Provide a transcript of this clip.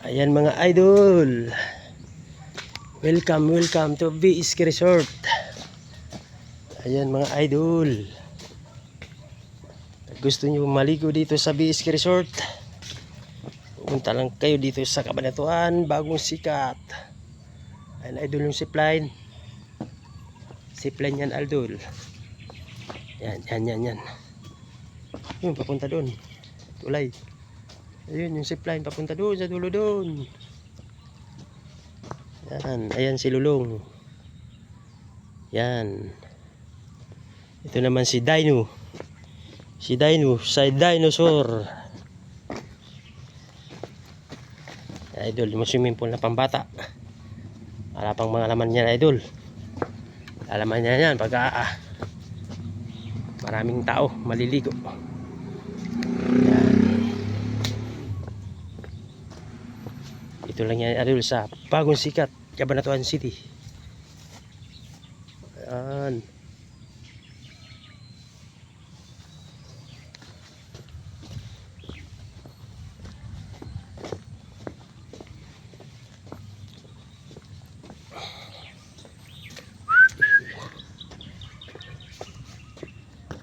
Ayan mga idol, welcome to VSK Resort. Ayan mga idol, gusto nyo maligo dito sa VSK Resort, pumunta lang kayo dito sa Cabanatuan, bagong sikat. Ayan idol, yung zipline yan idol. Yan yun, papunta doon tulay. Ayun yung zipline papunta doon sa dulo doon. Ayan si Lulong. Yan. Ito naman si Dino. Si dinosaur. Idol, yung swimming pool na pambata. Wala pang mga laman yan idol. Alaman niya yan pagka maraming tao maliligo. Yan. Ito lang yan idol sa bagong sikat, Cabanatuan City. Ayan.